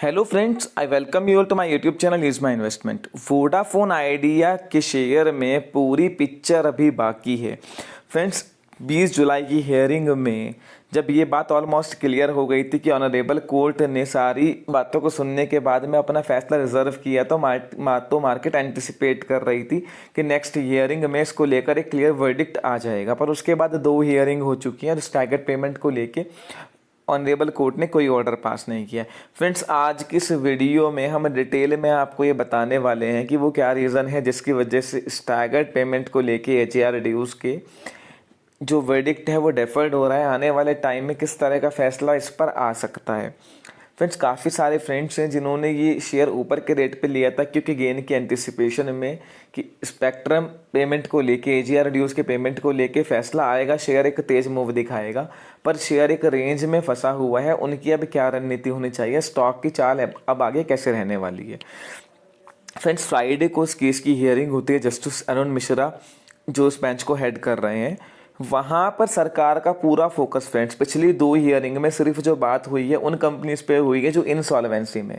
Hello friends, I welcome you all to my YouTube channel is my investment. Vodafone Idea के share में पूरी picture अभी बाकी है। फ्रेंड्स, 20 जुलाई की हियरिंग में जब ये बात ऑलमोस्ट क्लियर हो गई थी कि ऑनरेबल कोर्ट ने सारी बातों को सुनने के बाद में अपना फैसला रिजर्व किया, तो मार्केट एंटिसिपेट कर रही थी कि नेक्स्ट हियरिंग में इसको लेकर एक क्लियर वर्डिक्ट आ जाएगा। पर उसके बाद 2 हियरिंग हो चुकी हैं और स्टैगर्ड पेमेंट को लेके ऑनरेबल कोर्ट ने कोई ऑर्डर पास नहीं किया। फ्रेंड्स, आज की इस वीडियो में हम डिटेल में आपको ये बताने वाले हैं कि वो क्या रीज़न है जिसकी वजह से स्टैगर्ड पेमेंट को लेके एचईआर ड्यूज के जो वर्डिक्ट है वो डेफर्ड हो रहा है। आने वाले टाइम में किस तरह का फैसला इस पर आ सकता है। फ्रेंड्स, काफ़ी सारे फ्रेंड्स हैं जिन्होंने ये शेयर ऊपर के रेट पे लिया था क्योंकि गेन की एंटिसिपेशन में कि स्पेक्ट्रम पेमेंट को लेके एजीआर ड्यूज के पेमेंट को लेके फैसला आएगा, शेयर एक तेज मूव दिखाएगा। पर शेयर एक रेंज में फंसा हुआ है। उनकी अब क्या रणनीति होनी चाहिए, स्टॉक की चाल अब आगे कैसे रहने वाली है। फ्रेंड्स, फ्राइडे को इस केस की हियरिंग होती है। जस्टिस अरुण मिश्रा जो इस बेंच को हेड कर रहे हैं, वहाँ पर सरकार का पूरा फोकस फ्रेंड्स पिछली 2 हियरिंग में सिर्फ जो बात हुई है उन कंपनीज पे हुई है जो इंसॉल्वेंसी में।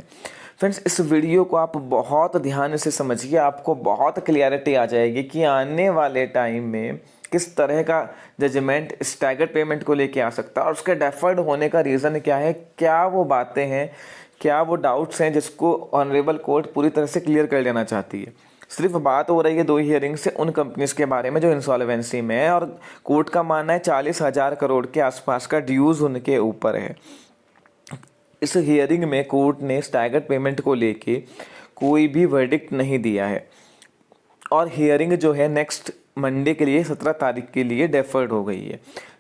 फ्रेंड्स, इस वीडियो को आप बहुत ध्यान से समझिए, आपको बहुत क्लियरिटी आ जाएगी कि आने वाले टाइम में किस तरह का जजमेंट स्टैगर्ड पेमेंट को लेके आ सकता है और उसके डेफर्ड होने का रीज़न क्या है, क्या वो बातें हैं, क्या वो डाउट्स हैं जिसको ऑनरेबल कोर्ट पूरी तरह से क्लियर कर लेना चाहती है। सिर्फ बात हो रही है 2 हियरिंग से उन कंपनीज के बारे में जो इंसॉल्वेंसी में है और कोर्ट का मानना है 40,000 करोड़ के आसपास का ड्यूज उनके ऊपर है। इस हियरिंग में कोर्ट ने स्टैगर्ड पेमेंट को लेके कोई भी वर्डिक्ट नहीं दिया है और हियरिंग जो है नेक्स्ट मंडे के लिए 17 तारीख के लिए डेफर्ड हो गई है।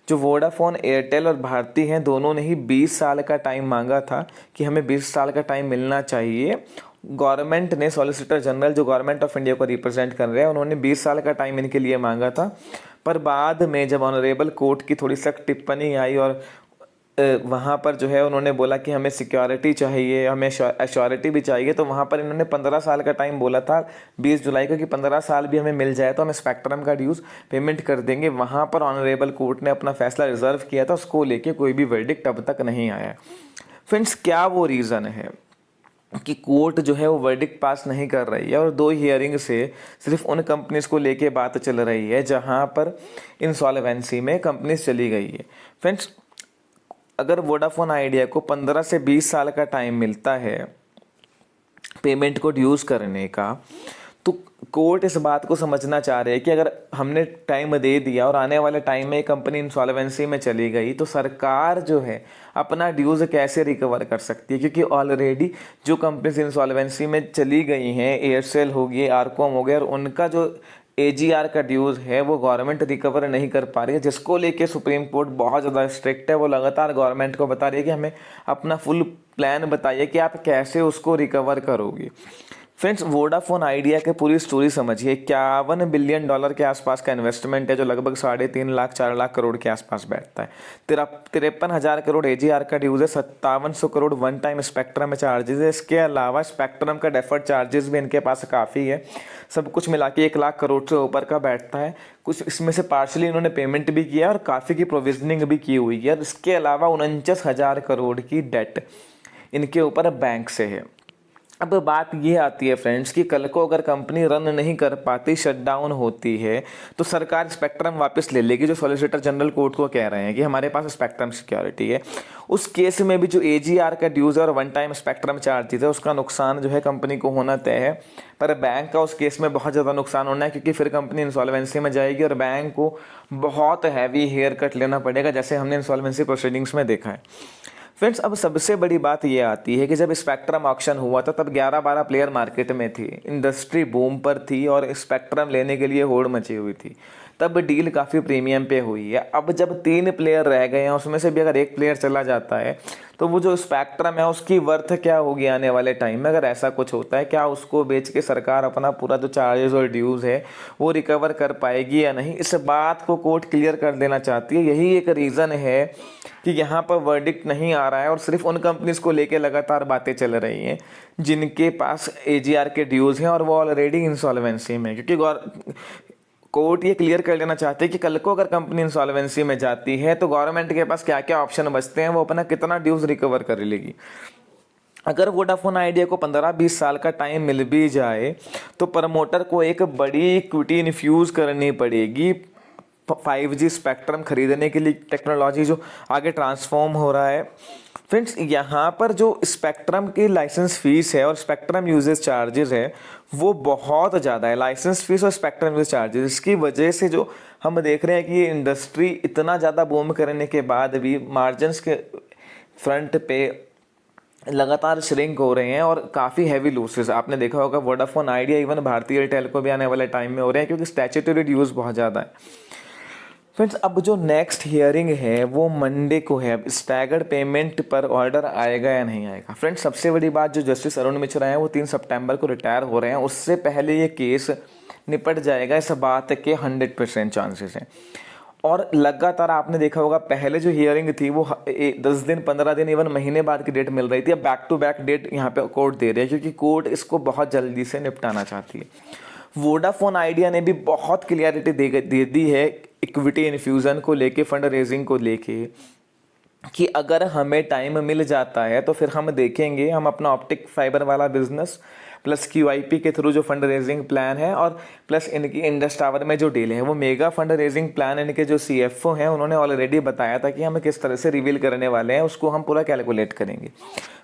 जो वोडाफोन, एयरटेल और भारती हैं, दोनों ने ही 20 साल का टाइम मांगा था कि हमें 20 साल का टाइम मिलना चाहिए। गवर्नमेंट ने, सॉलिसिटर जनरल जो गवर्नमेंट ऑफ इंडिया को रिप्रेजेंट कर रहे हैं, उन्होंने 20 साल का टाइम इनके लिए मांगा था। पर बाद में जब ऑनरेबल कोर्ट की थोड़ी सख्त टिप्पणी आई और वहाँ पर जो है उन्होंने बोला कि हमें सिक्योरिटी चाहिए, हमें एश्योरिटी भी चाहिए, तो वहाँ पर इन्होंने 15 साल का टाइम बोला था 20 जुलाई को कि 15 साल भी हमें मिल जाए तो हम स्पेक्ट्रम का ड्यूज पेमेंट कर देंगे। वहाँ पर ऑनरेबल कोर्ट ने अपना फैसला रिजर्व किया था, उसको लेके कोई भी वर्डिक्ट अब तक नहीं आया। फ्रेंड्स, क्या वो रीज़न है कि कोर्ट जो है वो वर्डिक्ट पास नहीं कर रही है और 2 हियरिंग से सिर्फ उन कंपनीज को लेके बात चल रही है जहाँ पर इंसॉल्वेंसी में कंपनीज चली गई है। फ्रेंड्स, अगर वोडाफोन आइडिया को 15 से 20 साल का टाइम मिलता है पेमेंट को ड्यूज करने का, तो कोर्ट इस बात को समझना चाह रहे हैं कि अगर हमने टाइम दे दिया और आने वाले टाइम में कंपनी इंसॉल्वेंसी में चली गई तो सरकार जो है अपना ड्यूज कैसे रिकवर कर सकती है। क्योंकि ऑलरेडी जो कंपनीज इंसॉल्वेंसी में चली गई हैं, एयरसेल हो गई, आरकॉम हो गया, और उनका जो एजीआर का ड्यूज है वो गवर्नमेंट रिकवर नहीं कर पा रही है, जिसको लेके सुप्रीम कोर्ट बहुत ज़्यादा स्ट्रिक्ट है। वो लगातार गवर्नमेंट को बता रही है कि हमें अपना फुल प्लान बताइए कि आप कैसे उसको रिकवर करोगे। फ्रेंड्स, वोडाफोन आइडिया की पूरी स्टोरी समझिए। 51 बिलियन डॉलर के आसपास का इन्वेस्टमेंट है जो लगभग 3.5 लाख 4 लाख करोड़ के आसपास बैठता है। 53,000 करोड़ एजीआर का ड्यूज है, 5700 crore one time spectrum charges है। इसके अलावा स्पेक्ट्रम का डेफर्ड चार्जेस भी इनके पास काफ़ी है। सब कुछ मिला के 1 लाख करोड़ से ऊपर का बैठता है। कुछ इसमें से पार्शली इन्होंने पेमेंट भी किया और काफ़ी की प्रोविजनिंग भी की हुई है। इसके अलावा 49,000 करोड़ की डेट इनके ऊपर बैंक से है। अब बात ये आती है फ्रेंड्स कि कल को अगर कंपनी रन नहीं कर पाती, शटडाउन होती है, तो सरकार स्पेक्ट्रम वापस ले लेगी, जो सॉलिसिटर जनरल कोर्ट को कह रहे हैं कि हमारे पास स्पेक्ट्रम सिक्योरिटी है। उस केस में भी जो एजीआर का ड्यूज है और वन टाइम स्पेक्ट्रम चार्जेस है उसका नुकसान जो है कंपनी को होना तय है। पर बैंक का उस केस में बहुत ज़्यादा नुकसान होना है क्योंकि फिर कंपनी इंसॉल्वेंसी में जाएगी और बैंक को बहुत हैवी हेयर कट लेना पड़ेगा, जैसे हमने इंसॉल्वेंसी प्रोसीडिंग्स में देखा है। फ्रेंड्स, अब सबसे बड़ी बात ये आती है कि जब स्पेक्ट्रम ऑक्शन हुआ था तब 11-12 प्लेयर मार्केट में थी, इंडस्ट्री बूम पर थी और स्पेक्ट्रम लेने के लिए होड़ मची हुई थी। तब डील काफ़ी प्रीमियम पे हुई है। अब जब 3 प्लेयर रह गए हैं, उसमें से भी अगर एक प्लेयर चला जाता है तो वो जो स्पेक्ट्रम है उसकी वर्थ क्या होगी आने वाले टाइम में। अगर ऐसा कुछ होता है, क्या उसको बेच के सरकार अपना पूरा जो चार्जेस और ड्यूज है वो रिकवर कर पाएगी या नहीं, इस बात को कोर्ट क्लियर कर देना चाहती है। यही एक रीज़न है कि यहाँ पर वर्डिक्ट नहीं आ रहा है और सिर्फ उन कंपनीज को लेके लगातार बातें चल रही हैं जिनके पास एजीआर के ड्यूज हैं और वो ऑलरेडी इंसॉल्वेंसी में। क्योंकि कोर्ट ये क्लियर कर लेना चाहते हैं कि कल को अगर कंपनी इंसॉल्वेंसी में जाती है तो गवर्नमेंट के पास क्या क्या ऑप्शन बचते हैं, वो अपना कितना ड्यूज रिकवर कर लेगी। अगर वोडाफोन आइडिया को 15-20 साल का टाइम मिल भी जाए तो प्रमोटर को एक बड़ी इक्विटी इन्फ्यूज़ करनी पड़ेगी 5G स्पेक्ट्रम खरीदने के लिए, टेक्नोलॉजी जो आगे ट्रांसफॉर्म हो रहा है। फ्रेंड्स, यहाँ पर जो स्पेक्ट्रम की लाइसेंस फीस है और स्पेक्ट्रम यूजेस चार्जेस है वो बहुत ज़्यादा है। लाइसेंस फीस और स्पेक्ट्रम यूजेस चार्जेस, इसकी वजह से जो हम देख रहे हैं कि ये इंडस्ट्री इतना ज़्यादा बूम करने के बाद भी मार्जिन्स के फ्रंट पे लगातार श्रिंक हो रहे हैं और काफ़ी हैवी लॉसेस आपने देखा होगा। वोडाफोन आइडिया, इवन भारतीय एयरटेल को भी आने वाले टाइम में हो रहे हैं क्योंकि स्टैट्यूटरी ड्यूज बहुत ज़्यादा है। फ्रेंड्स, अब जो नेक्स्ट हियरिंग है वो मंडे को है। अब स्टैगर्ड पेमेंट पर ऑर्डर आएगा या नहीं आएगा? फ्रेंड्स, सबसे बड़ी बात, जो जस्टिस अरुण मिश्रा हैं वो 3 सितंबर को रिटायर हो रहे हैं, उससे पहले ये केस निपट जाएगा, इस बात के 100% चांसेस हैं। और लगातार आपने देखा होगा पहले जो हियरिंग थी वो 10 दिन, 15 दिन, इवन महीने बाद की डेट मिल रही थी। अब बैक टू बैक डेट यहाँ पे कोर्ट दे रही है क्योंकि कोर्ट इसको बहुत जल्दी से निपटाना चाहती है। वोडाफोन आइडिया ने भी बहुत क्लियरिटी दे दी है इक्विटी इन्फ्यूज़न को लेके, फंड रेजिंग को लेके, कि अगर हमें टाइम मिल जाता है तो फिर हम देखेंगे, हम अपना ऑप्टिक फाइबर वाला बिजनेस प्लस QIP के थ्रू जो फंड रेजिंग प्लान है और प्लस इनकी इंडस टावर में जो डील है वो मेगा फंड रेजिंग प्लान, इनके जो CFO हैं उन्होंने ऑलरेडी बताया था कि हम किस तरह से रिवील करने वाले हैं, उसको हम पूरा कैलकुलेट करेंगे।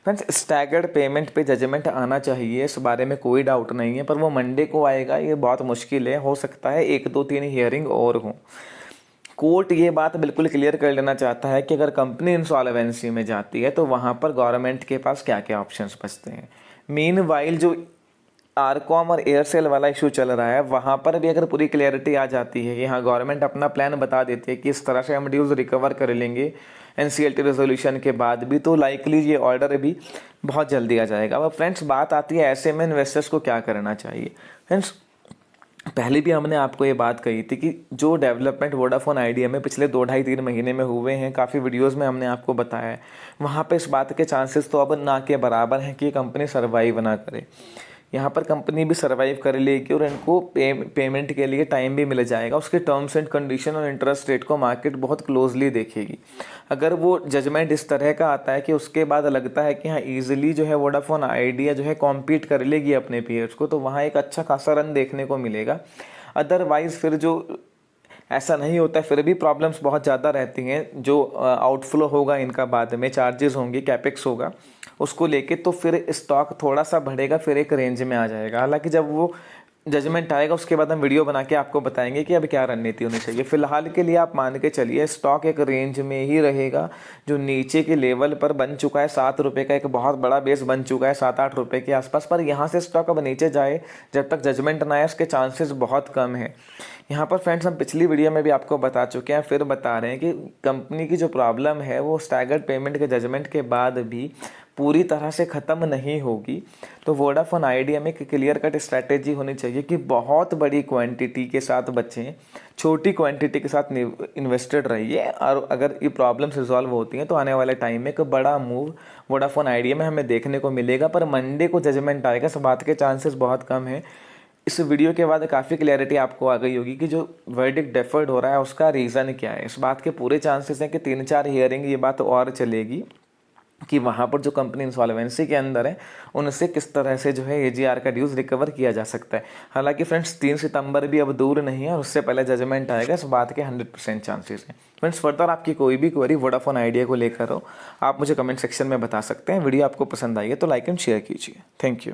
फ्रेंड्स, स्टैगर्ड पेमेंट पे जजमेंट आना चाहिए, इस बारे में कोई डाउट नहीं है, पर वो मंडे को आएगा, ये बहुत मुश्किल है। हो सकता है 1, 2, 3 हियरिंग और हों। कोर्ट ये बात बिल्कुल क्लियर कर लेना चाहता है कि अगर कंपनी इंसॉल्वेंसी में जाती है तो वहाँ पर गवर्नमेंट के पास क्या क्या ऑप्शंस बचते हैं। मीनवाइल जो आरकॉम और एयरसेल वाला इशू चल रहा है वहाँ पर भी अगर पूरी क्लियरिटी आ जाती है कि हाँ, गवर्नमेंट अपना प्लान बता देती है कि इस तरह से हम ड्यूज रिकवर कर लेंगे NCLT रेजोल्यूशन के बाद भी, तो लाइकली ये ऑर्डर भी बहुत जल्दी आ जाएगा। अब फ्रेंड्स, बात आती है ऐसे में इन्वेस्टर्स को क्या करना चाहिए। फ्रेंड्स, पहले भी हमने आपको ये बात कही थी कि जो डेवलपमेंट वोडाफोन आइडिया में पिछले 2, 2.5, 3 महीने में हुए हैं, काफ़ी वीडियोस में हमने आपको बताया है, वहाँ पे इस बात के चांसेस तो अब ना के बराबर हैं कि ये कंपनी सर्वाइव ना करे। यहाँ पर कंपनी भी सर्वाइव कर लेगी और इनको पेमेंट के लिए टाइम भी मिल जाएगा। उसके टर्म्स एंड कंडीशन और इंटरेस्ट रेट को मार्केट बहुत क्लोजली देखेगी। अगर वो जजमेंट इस तरह का आता है कि उसके बाद लगता है कि हाँ, ईजिली जो है वोडाफोन आइडिया जो है कॉम्पीट कर लेगी अपने पीयर्स को, तो वहाँ एक अच्छा खासा रन देखने को मिलेगा। अदरवाइज फिर जो ऐसा नहीं होता है, फिर भी प्रॉब्लम्स बहुत ज़्यादा रहती हैं। जो आउटफ्लो होगा इनका बाद में, चार्जेस होंगे, कैपेक्स होगा, उसको लेके तो फिर स्टॉक थोड़ा सा बढ़ेगा, फिर एक रेंज में आ जाएगा। हालांकि जब वो जजमेंट आएगा उसके बाद हम वीडियो बना के आपको बताएंगे कि अब क्या रणनीति होनी चाहिए। फिलहाल के लिए आप मान के चलिए स्टॉक एक रेंज में ही रहेगा। जो नीचे के लेवल पर बन चुका है 7 रुपये का, एक बहुत बड़ा बेस बन चुका है 7-8 रुपये के आसपास, पर यहाँ से स्टॉक अब नीचे जाए जब तक जजमेंट ना आए उसके चांसेस बहुत कम है। यहाँ पर फ्रेंड्स, हम पिछली वीडियो में भी आपको बता चुके हैं, फिर बता रहे हैं कि कंपनी की जो प्रॉब्लम है वो स्टैगर्ड पेमेंट के जजमेंट के बाद भी पूरी तरह से ख़त्म नहीं होगी। तो वोडाफोन आइडिया में एक क्लियर कट स्ट्रैटेजी होनी चाहिए कि बहुत बड़ी क्वांटिटी के साथ बचें, छोटी क्वांटिटी के साथ इन्वेस्टेड रहिए, और अगर ये प्रॉब्लम्स रिजॉल्व होती हैं तो आने वाले टाइम में एक बड़ा मूव वोडाफोन आइडिया में हमें देखने को मिलेगा। पर मंडे को जजमेंट आएगा, इस बात के चांसेस बहुत कम है। इस वीडियो के बाद काफ़ी क्लैरिटी आपको आ गई होगी कि जो वर्डिक्ट डेफर्ड हो रहा है उसका रीज़न क्या है। इस बात के पूरे चांसेस हैं कि 3-4 हियरिंग ये बात और चलेगी कि वहाँ पर जो कंपनी इंसॉल्वेंसी के अंदर है उनसे किस तरह से जो है AGR का ड्यूज रिकवर किया जा सकता है। हालांकि फ्रेंड्स, 3 सितंबर भी अब दूर नहीं है और उससे पहले जजमेंट आएगा, इस बात के 100% चांसेस हैं। फ्रेंड्स, फर्दर आपकी कोई भी क्वेरी वोडाफोन आइडिया को लेकर हो, आप मुझे कमेंट सेक्शन में बता सकते हैं। वीडियो आपको पसंद आई है तो लाइक एंड शेयर कीजिए। Thank you.